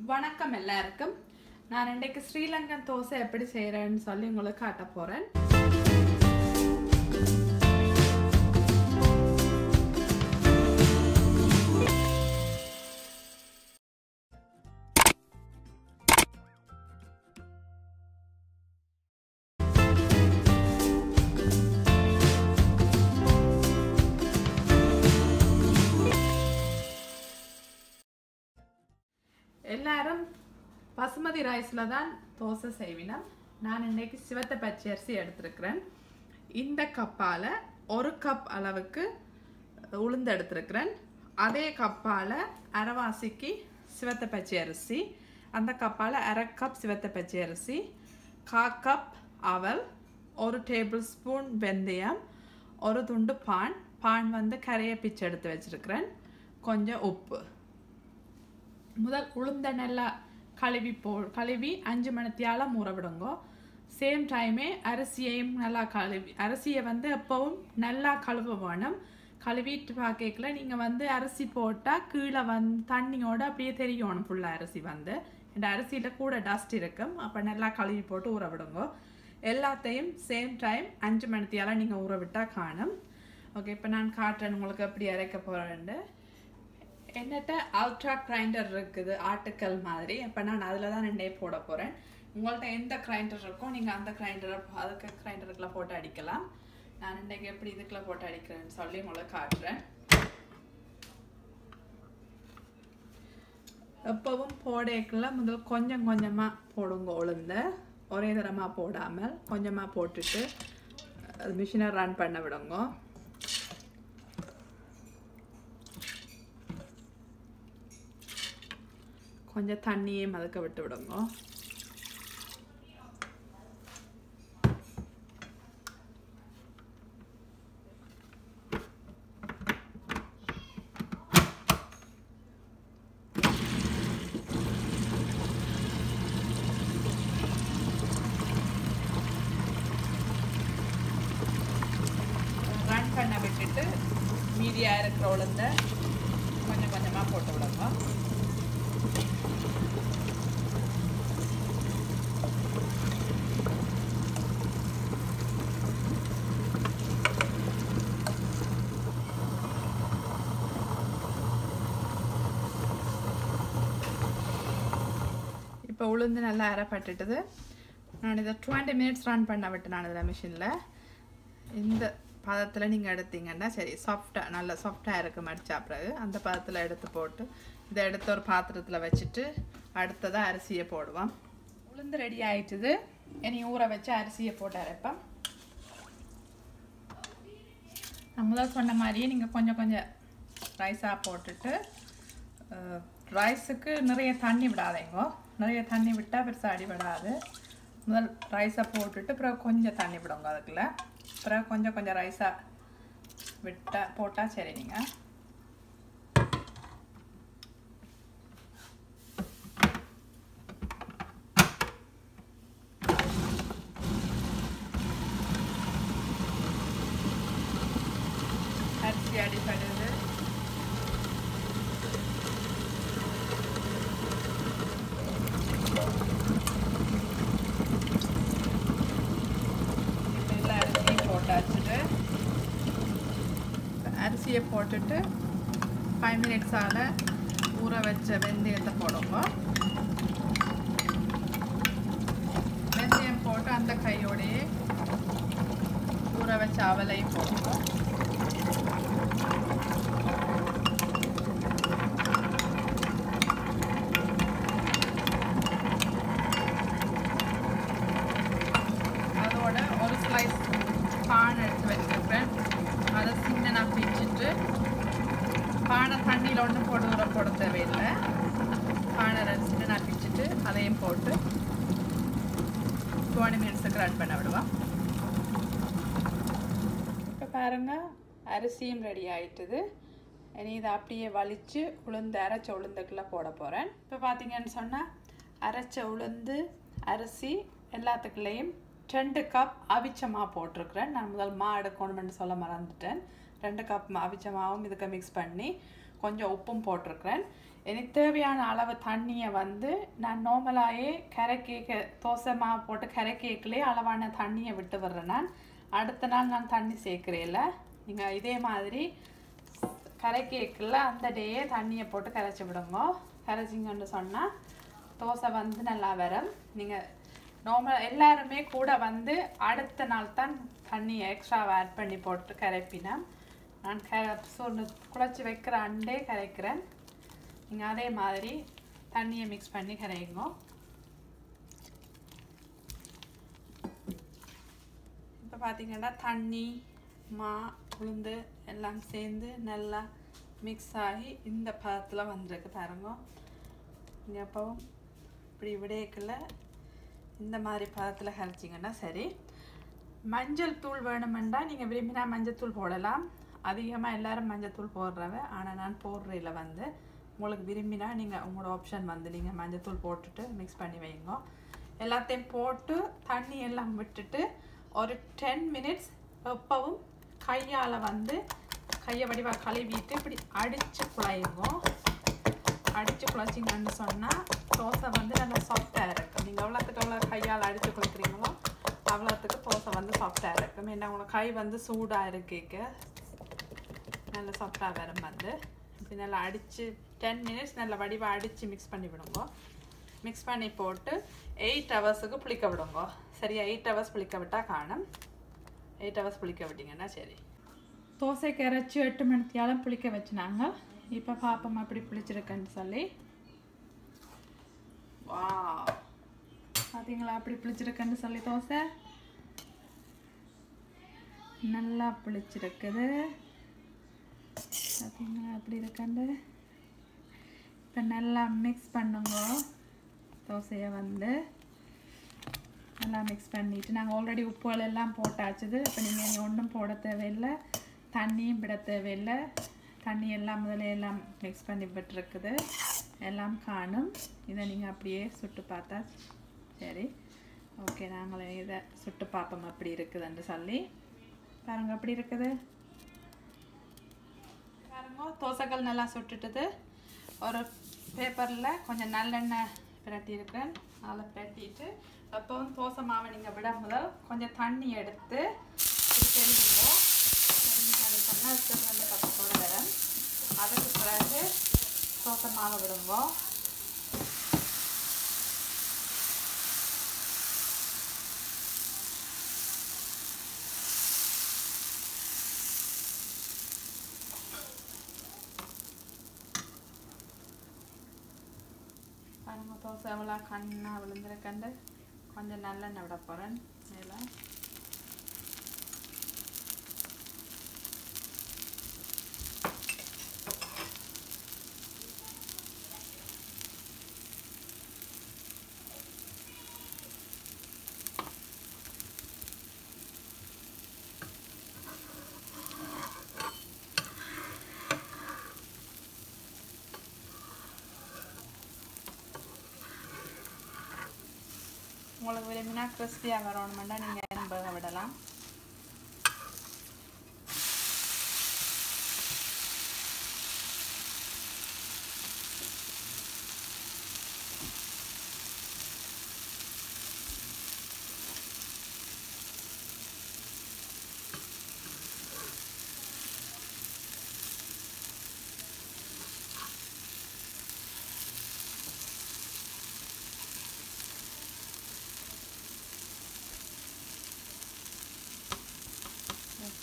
வணக்கம் எல்லாருக்கும். நான் இன்றைக்கு ஸ்ரீலங்கன் தோசை எப்படி செய்கிறேன்னு சொல்லி உங்களுக்கு காட்ட போகிறேன். எல்லாரும் பசுமதி ரைஸில் தான் தோசை செய்வினோம். நான் இன்றைக்கி சிவத்த பச்சை அரிசி எடுத்துருக்கிறேன். இந்த கப்பால் 1 கப் அளவுக்கு உளுந்து எடுத்துருக்கிறேன். அதே கப்பால் அரைவாசிக்கு சிவத்த பச்சை அரிசி, அந்த கப்பால் 1/2 கப் சிவத்த பச்சை அரிசி, 1/4 கப் அவல், 1 டேபிள் ஸ்பூன் வெந்தயம், 1 துண்டு பான் வந்து கரையை பிச்சு எடுத்து வச்சுருக்கிறேன், கொஞ்சம் உப்பு. முதல் உளுந்த நல்லா கழுவி 5 மணித்தியால ஊற விடுங்க. சேம் டைமே அரிசியையும் நல்லா அரிசியை வந்து எப்பவும் நல்லா கழுவ வேணும். கழுவிட்டு பார்க்கல நீங்கள் வந்து அரிசி போட்டால் கீழே வந்து தண்ணியோடு அப்படியே தெரியணும் ஃபுல்லாக அரிசி வந்து. இந்த அரிசியில் கூட டஸ்ட் இருக்கும். அப்போ நல்லா கழுவி போட்டு ஊற விடுங்க. எல்லாத்தையும் சேம் டைம் 5 மணித்தியால நீங்கள் ஊற விட்டால் காணும். ஓகே, இப்போ நான் காட்டுறேன் உங்களுக்கு எப்படி அரைக்க போகிறேன்னு. என்னட்ட அல்ட்ரா கிரைண்டர் இருக்குது, ஆட்டுக்கல் மாதிரி. அப்போ நான் அதில் தான் ரெண்டே போட போகிறேன். உங்கள்கிட்ட எந்த கிரைண்டர் இருக்கோ நீங்கள் அந்த கிரைண்டருக்குள்ள போட்டு அடிக்கலாம். நான் இன்றைக்கு எப்படி இதுக்குள்ள போட்டு அடிக்கிறேன்னு சொல்லி உங்களுக்கு காட்டுறேன். எப்பவும் போடக்குள்ள முதல் கொஞ்சம் கொஞ்சமாக போடுங்க. உளுந்த ஒரே தரமாக போடாமல் கொஞ்சமாக போட்டுட்டு மிஷினை ரன் பண்ண விடுங்க. கொஞ்சம் தண்ணியே மதக்க விட்டு விடுங்க. ரன் பண்ண விட்டுட்டு மீதியாக இருக்கிற உளுந்த கொஞ்சம் கொஞ்சமாக போட்டு விடுங்க. இப்போ உளுந்து நல்லா அரைப்பட்டுட்டுது. நான் இதை 20 மினிட்ஸ் ரன் பண்ண விட்டு நான் இதில் மிஷினில் இந்த பதத்தில் நீங்கள் எடுத்தீங்கன்னா சரி, சாஃப்டாக நல்லா சாஃப்டாக இருக்குது. மடிச்சா பிறகு அந்த பதத்தில் எடுத்து போட்டு இதை எடுத்து ஒரு பாத்திரத்தில் வச்சுட்டு அடுத்ததாக அரிசியை போடுவோம். உளுந்து ரெடி ஆகிட்டுது. இனி ஊற வச்சு அரிசியை போட்டு அரைப்பேன். நான் முதல் சொன்ன மாதிரியே நீங்கள் கொஞ்சம் கொஞ்சம் ரைஸாக போட்டுட்டு, ரைஸுக்கு நிறைய தண்ணி விடாதீங்க. நிறைய தண்ணி விட்டால் பெருசாக அடிபடாது. முதல் ரைஸை போட்டுட்டு பிறகு கொஞ்சம் தண்ணி விடுங்க. அதுக்குள்ள பிறகு கொஞ்சம் கொஞ்சம் ரைஸாக போட்டால் சரி. நீங்கள் அரிசி அடிப்படுது. அரிசியை போட்டுட்டு 5 மினிட்ஸால் ஊற வச்ச வெந்தயத்தை போடுங்க. வெந்தயம் போட்டு அந்த கையோடையே ஊற வச்ச அவலையும் போடுங்க. அதோட ஒரு ஸ்லைஸ் பான் எடுத்து வச்சுருக்கேன். அதை சின்ன பிச்சுட்டு, பானை தண்ணியில் ஒன்று போட தேவையில்லை. பானை சின்ன பிச்சுட்டு அதையும் போட்டு 20 மினிட்ஸுக்கு ரன் பண்ண விடுவோம். இப்போ பாருங்கள், அரிசியும் ரெடி ஆகிட்டுது. இனி இதை அப்படியே வலித்து அரைச்ச உளுந்துக்குள்ளே போட போகிறேன். இப்போ பார்த்தீங்கன்னு சொன்னால் அரைச்ச உளுந்து அரிசி எல்லாத்துக்குள்ளேயும் 2 கப் அவிச்ச மாவு போட்டிருக்கிறேன். நான் முதல் எடுக்கணும்னு சொல்ல மறந்துட்டேன். 2 கப் அவிச்ச மாவும் இதுக்கு மிக்ஸ் பண்ணி கொஞ்சம் உப்பும் போட்டிருக்கிறேன். எனக்கு தேவையான அளவு தண்ணியை வந்து நான் நார்மலாகவே கரைக்கேக்க தோசை மாவு போட்டு கரைக்கேக்கிலே அளவான தண்ணியை விட்டு விடுறேன். நான் அடுத்த நாள் நான் தண்ணி சேர்க்குறேன்ல, நீங்கள் இதே மாதிரி கரைக்கேக்கில் அந்த டேயே தண்ணியை போட்டு கரைச்சி விடுங்க. கரைச்சிங்கன்னு சொன்னால் தோசை வந்து நல்லா வரும். நீங்கள் நார்மல் எல்லாருமே கூட வந்து அடுத்த நாள் தான் தண்ணியை எக்ஸ்ட்ராவை ஆட் பண்ணி போட்டு கரைப்பினா, நான் குழச்சி வைக்கிற அண்டே கரைக்கிறேன். நீங்கள் அதே மாதிரி தண்ணியை மிக்ஸ் பண்ணி கரையுங்க. இப்போ பார்த்தீங்கன்னா தண்ணி உளுந்து எல்லாம் சேர்ந்து நல்லா மிக்ஸ் ஆகி இந்த பதத்தில் வந்துருக்கு பாருங்க. நீங்கள் எப்பவும் இப்படி விடையக்கில் இந்த மாதிரி பதத்தில் கரைச்சிங்கன்னா சரி. மஞ்சள் தூள் வேணுமெண்டா நீங்கள் விரும்பினா மஞ்சள் தூள் போடலாம். அதிகமாக எல்லோரும் மஞ்சள் தூள் போடுறவ, ஆனால் நான் போடுறதில்ல. வந்து உங்களுக்கு விரும்பினா நீங்கள் உங்களோட ஆப்ஷன் வந்து நீங்கள் மஞ்சள் தூள் போட்டுட்டு மிக்ஸ் பண்ணி வைங்க. எல்லாத்தையும் போட்டு தண்ணி எல்லாம் விட்டுட்டு ஒரு 10 மினிட்ஸ் எப்பவும் கையால் வந்து கையை வடிவாக கழுவிட்டு இப்படி அடித்து குழையுங்க. அடித்து குழைச்சிங்கன்னு சொன்னால் தோசை வந்து நல்லா சாஃப்டாக இருக்கும். நீங்கள் எவ்வளோத்துக்கு எவ்வளோ கையால் அடித்து குழைக்கிறீங்களோ அவ்வளோத்துக்கு தோசை வந்து சாஃப்டாக இருக்கும். ஏன்னா உங்களை கை வந்து சூடாக இருக்கேக்க நல்லா சாஃப்டாக வரும். வந்து இப்படி நல்லா அடித்து 10 மினிட்ஸ் நல்லா வடிவாக அடித்து மிக்ஸ் பண்ணி விடுங்க. மிக்ஸ் பண்ணி போட்டு 8 ஹவர்ஸுக்கு புளிக்க விடுங்க. சரியா 8 ஹவர்ஸ் புளிக்க விட்டால் காணும். 8 ஹவர்ஸ் புளிக்க விட்டிங்கன்னா சரி. தோசை கரைச்சி 8 மணித்தியாலும் புளிக்க வச்சுனாங்க. இப்போ பாப்போம் அப்படி புளிச்சிருக்குன்னு சொல்லி. வா பார்த்தீங்களா அப்படி புளிச்சிருக்குன்னு சொல்லி தோசை நல்லா புளிச்சிருக்குது. பார்த்தீங்களா அப்படி இருக்குண்டு. இப்போ நல்லா மிக்ஸ் பண்ணுங்க. தோசையை வந்து நல்லா மிக்ஸ் பண்ணிவிட்டு நாங்கள் ஆல்ரெடி உப்புகள் எல்லாம் போட்டாச்சுது. இப்போ நீங்கள் ஒன்றும் போட தேவையில்லை, தண்ணியும் விட தேவையில்லை. தண்ணி எல்லாம் முதல்ல எல்லாம் மிக்ஸ் பண்ணி விட்டுருக்குது, எல்லாம் காணும். இதை நீங்கள் அப்படியே சுட்டு பார்த்தா சரி. ஓகே, நாங்களே இதை சுட்டு பார்ப்போம் அப்படி இருக்குதுன்னு சொல்லி. பாருங்க அப்படி இருக்குது பாருங்க. தோசைகள் நல்லா சுட்டுட்டுது. ஒரு பேப்பரில் கொஞ்சம் நல்லெண்ணெய் பிரட்டியிருக்கேன். நல்லா பிரட்டிட்டு எப்பவும் தோசை மாவை நீங்கள் விட முதல் கொஞ்சம் தண்ணி எடுத்து தெரியுங்க. சொன்னால் வந்து பக்கத்தோடு வரும். அதுக்கு பிறகு தோசை மாவை விடுங்க. பாருங்க தோசை எவ்வளோ கண்ணா விழுந்துருக்கண்டு. கொஞ்சம் நல்லெண்ணெய் விட போகிறேன் மேலே. உங்களுக்கு விரும்பினா கிறிஸ்பியாக வரணுமெண்டா நீங்கள் எண்ணெய் விடலாம்.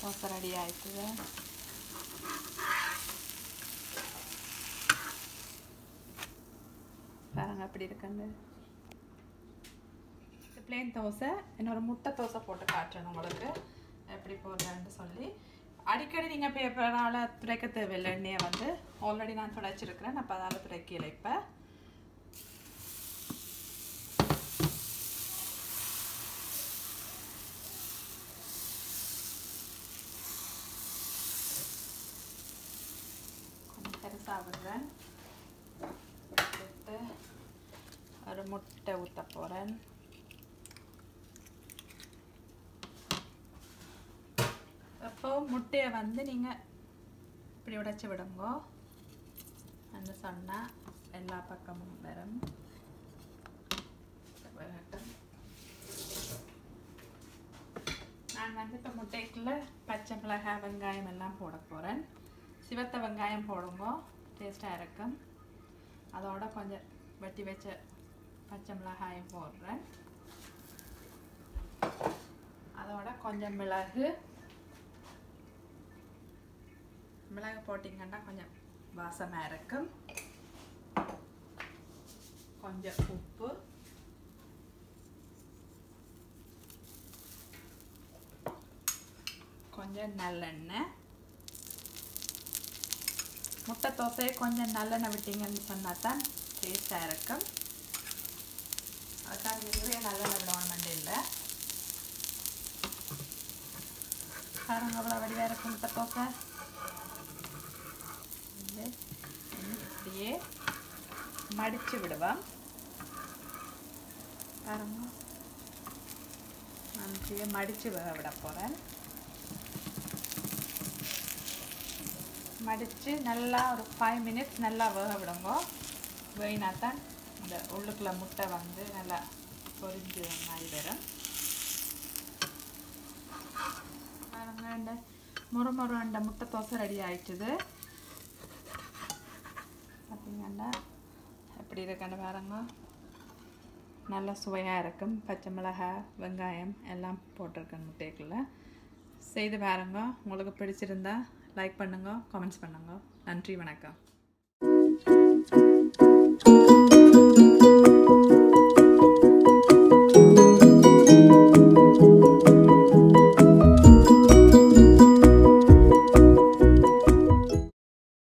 தோசை ரெடி ஆயிடுது. பாருங்க அப்படி இருக்குங்க. பிளேன் தோசை. இன்னொரு முட்டை தோசை போட்டு காட்டுறேன் உங்களுக்கு எப்படி போடுறேன்னு சொல்லி. அடிக்கடி நீங்கள் பேப்பரால் துடைக்க தேவையில்லை. எண்ணெயை வந்து ஆல்ரெடி நான் துடைச்சிருக்கிறேன். அப்போ அதால் துடைக்கல. இப்போ சாப்பிட்றேன். ஒரு முட்டை ஊற்ற போகிறேன். அப்போ முட்டையை வந்து நீங்கள் இப்படி உடைச்சி விடுங்க. விட்டுட்டீங்கன்னு சொன்னால் எல்லா பக்கமும் வரும். நான் வந்து இப்போ முட்டைக்குள்ள பச்சை மிளகாய் வெங்காயம் எல்லாம் போட போகிறேன். சிவத்த வெங்காயம் போடுங்க, டேஸ்ட்டாக இருக்கும். அதோட கொஞ்சம் வெட்டி வச்ச பச்சை மிளகாயும் போடுறேன். அதோட கொஞ்சம் மிளகு போட்டிங்கன்னா கொஞ்சம் வாசமாக இருக்கும். கொஞ்சம் உப்பு, கொஞ்சம் நல்லெண்ணெய். முட்டை தோசையை கொஞ்சம் நல்லெண்ணெய் விட்டீங்கன்னு சொன்னால் தான் டேஸ்ட்டாக இருக்கும். அதுக்காக நிறைய நல்லெண்ணெய் விடணும் இல்லை. பாருங்க அவ்வளோ வடிவாக இருக்கும் முட்டை தோசை. இப்படியே மடித்து விடுவோம். பாருங்க நான் இப்படியே மடித்து வேக விட போகிறேன். மடித்து நல்லா ஒரு 5 minutes நல்லா வேக விடுங்க. வேகினா தான் இந்த உள்ளுக்குள்ள முட்டை வந்து நல்லா பொரிஞ்சு மாதிரி வரும். பாருங்க இந்த முறுமுறு அந்த முட்டை தோசை ரெடி ஆயிடுச்சுது. பார்த்தீங்கன்னா எப்படி இருக்குன்னு பாருங்க, நல்லா சுவையாக இருக்கும். பச்சை மிளகாய் வெங்காயம் எல்லாம் போட்டிருக்கேன் முட்டைக்குள்ளே. செய்து பாருங்க. உங்களுக்கு பிடிச்சிருந்தா லைக் பண்ணுங்க, கமெண்ட்ஸ் பண்ணுங்க. நன்றி, வணக்கம்.